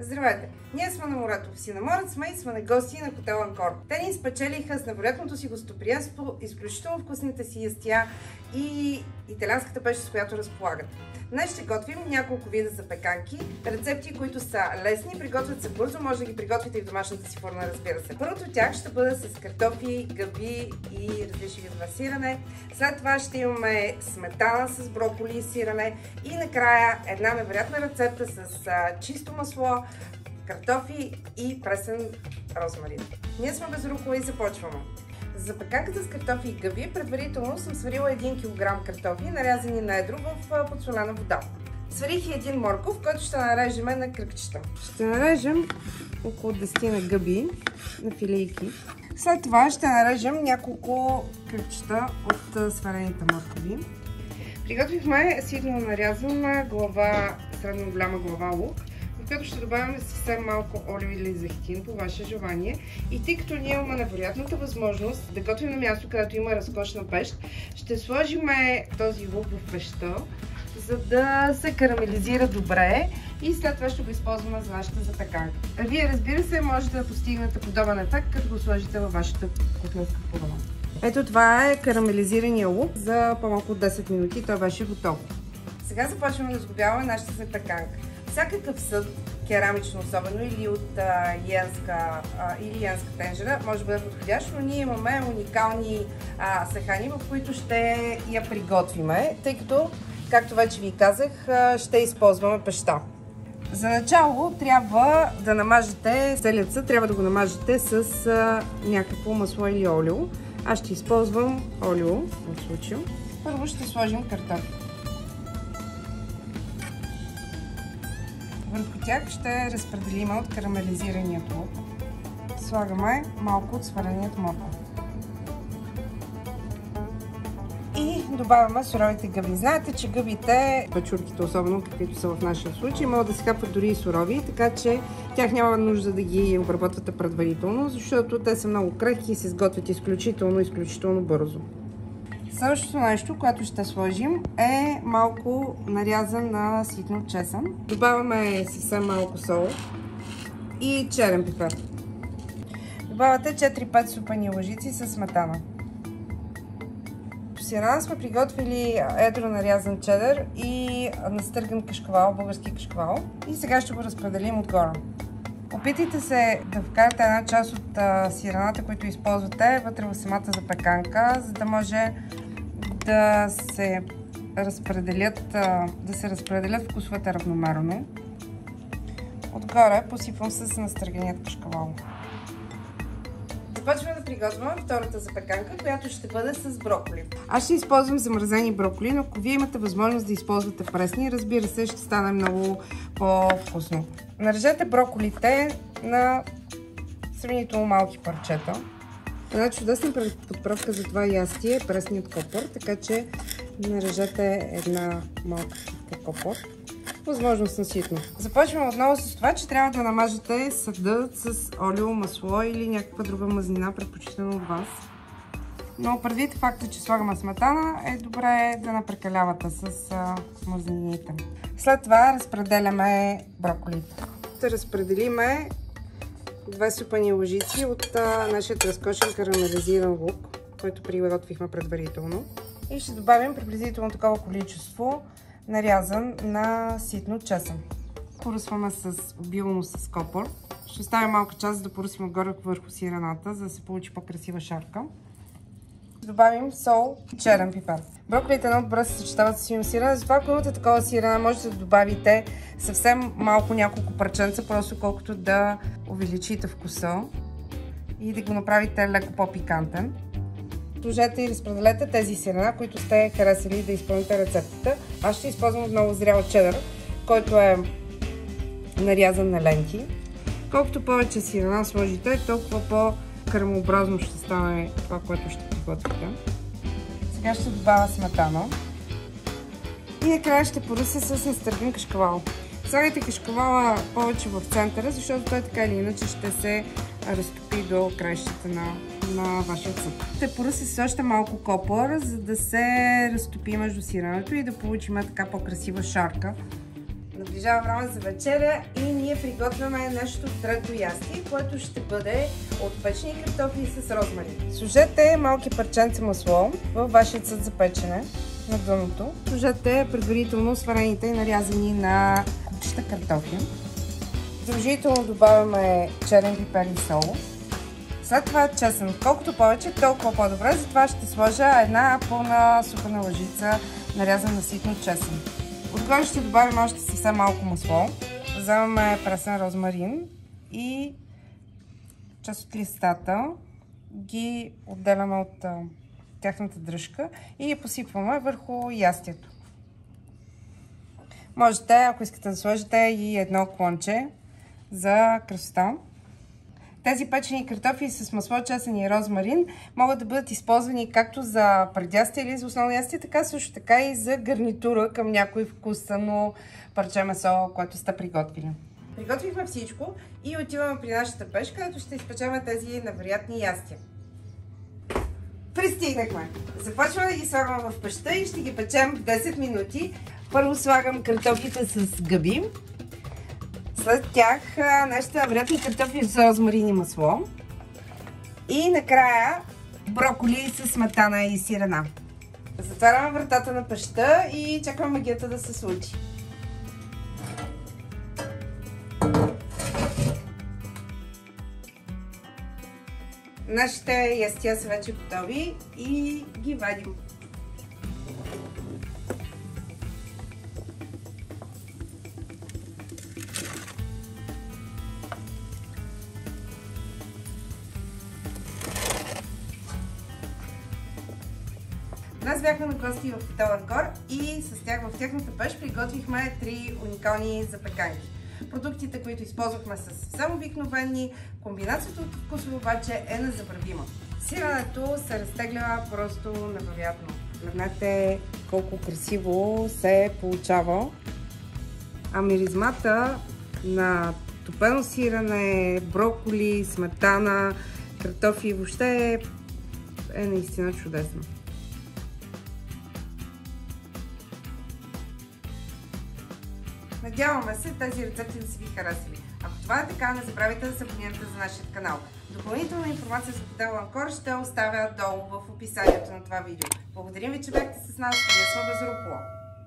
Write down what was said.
Здравейте! Ние сме на морето в Синаморец, и сме на гости на хотел Анкор. Те ни спечелиха с невероятното си гостоприемство, изключително вкусните си ястия и италианската пеща, с която разполагат. Днес ще готвим няколко вида запеканки, рецепти, които са лесни, приготвят се бързо, може да ги приготвите и в домашната си форма, разбира се. Първото от тях ще бъде с картофи, гъби и различни видове сирене. След това ще имаме сметана с броколи и сирене и накрая една невероятна рецепта с чисто масло, картофи и пресен розмарин. Ние сме без рукола и започваме. За запеканката с картофи и гъби предварително съм сварила 1 кг картофи, нарязани на едро в подсолена вода. Сварих и 1 морков, който ще нарежем на кръгчета. Ще нарежем около 10 на гъби, на филийки. След това ще нарежем няколко кръгчета от сварените моркови. Приготвихме ситно нарязана глава, средно голяма глава лук, в която ще добавим съвсем малко олио или зехтин по ваше желание. И тъй като ние имаме невероятната възможност да готвим на място, където има разкошна пещ, ще сложим този лук в пещта, за да се карамелизира добре и след това ще го използваме за нашата запеканка. Вие, разбира се, можете да постигнете подобен ефект, като го сложите във вашата кухненска форма. Ето това е карамелизирания лук. За по-малко от 10 минути той беше готов. Сега започваме да сглобяваме нашата запеканка. Всякакъв съд, керамично особено или от янска тенжера, може да бъде подходящ, но ние имаме уникални сахани, в които ще я приготвиме, тъй като, както вече ви казах, ще използваме пеща. За начало трябва да намажете целият съд, трябва да го намажете с някакво масло или олио. Аз ще използвам олио в случая. Първо ще сложим картофи. Върху тях ще разпределим от карамелизираният лук. Слагаме малко от свареният морков. И добавяме суровите гъби. Знаете, че гъбите, пачурките особено, каквито са в нашия случай, могат да се хапват дори и сурови, така че тях няма нужда да ги обработвате предварително, защото те са много крехки и се изготвят изключително бързо. Следващото нещо, което ще сложим, е малко нарязан на ситно чесън. Добавяме съвсем малко сол и черен пипер. Добавяте 4-5 супени лъжици с сметана. По сирена сме приготвили едро нарязан чедър и настърган кашкавал, български кашкавал. И сега ще го разпределим отгоре. Опитайте се да вкарате една част от сирената, които използвате, вътре в самата запеканка, за да може да се разпределят вкусовете равномерно. Отгоре посипвам с настърганият кашкавал. Започваме да приготвяме втората запеканка, която ще бъде с броколи. Аз ще използвам замразени броколи, но ако вие имате възможност да използвате пресни, разбира се, ще стане много по-вкусно. Нарежете броколите на сравнително малки парчета. Една чудесна подправка за това ястие е пресният копър, така че нарежете една малка копър. Възможно ситно. Започваме отново с това, че трябва да намажете съда с олио, масло или някаква друга мазнина, предпочитана от вас. Но предвид факта, че слагаме сметана, е добре да не прекалявате с мазнините. След това разпределяме броколите. Ще разпределиме 2 супени лъжици от нашия разкошен карамелизиран лук, който приготвихме предварително. И ще добавим приблизително такова количество нарязан на ситно чесън. Поръсваме обилно с копър. Ще оставим малка част, за да поръсим отгоре върху сирената, за да се получи по-красива шарка. Добавим сол и черен пипер. Броколите много добре се съчетават с сино сирене, затова ако имате такова сирене, можете да добавите съвсем малко, няколко парченца, просто колкото да увеличите вкуса и да го направите леко по-пикантен. Сложете и разпределете тези сирена, които сте харесали да изпълните рецептата. Аз ще използвам отново зрял чедър, който е нарязан на ленти. Колкото повече сирена сложите, толкова по-кремообразно ще стане това, което ще приготвите. Сега ще добавя сметана. И накрая ще поръся с настърган кашкавал. Слагайте кашкавала повече в центъра, защото той така или иначе ще се разтопи до краищата на вашия съд. Ще поръся с още малко копър, за да се разтопи между сиренето и да получим така по-красива шарка Наближава време за вечеря и ние приготвяме нещо трето ястие, което ще бъде от печени картофи с розмарин. Сложете малки парченца масло в вашия съд за печене на дъното. Сложете предварително сварените и нарязани на купчета картофи. Задължително добавяме черен пипер и сол. След това чесън. Колкото повече, толкова по-добре. Затова ще сложа една пълна супена лъжица нарязана ситно чесън. Отгоре ще добавим още съвсем малко масло. Вземаме пресен розмарин и част от листата ги отделяме от тяхната дръжка и ги посипваме върху ястието. Можете, ако искате да сложите и едно клонче за красота. Тези печени картофи с масло, чесън и розмарин могат да бъдат използвани както за предястие или за основно ястие, така също така и за гарнитура към някой вкусно парче месо, което сте приготвили. Приготвихме всичко и отиваме при нашата пещ, където ще изпечем тези невероятни ястия. Пристигнахме! Започваме да ги слагаме в пещта и ще ги печем в 10 минути. Първо слагам картофите с гъби. След тях нашите невероятни картофи с розмарин и масло. И накрая броколи с сметана и сирена. Затваряме вратата на пещта и чакаме магията да се случи. Нашите ястия са вече готови и ги вадим. Днес бяхме на гости в хотел Анкор и с тях в тяхната пещ приготвихме 3 уникални запеканки. Продуктите, които използвахме, са съвсем обикновени, комбинацията от вкусове обаче е незабравима. Сиренето се разтегля просто невероятно. Гледнете колко красиво се получава. А миризмата на топено сирене, броколи, сметана, картофи въобще е наистина чудесно. Надяваме се тези рецепти да си ви харесали. Ако това е така, не забравяйте да се абонирате за нашия канал. Допълнителна информация за хотел Анкор ще оставя долу в описанието на това видео. Благодарим ви, че бяхте с нас. Ние сме Безрупола.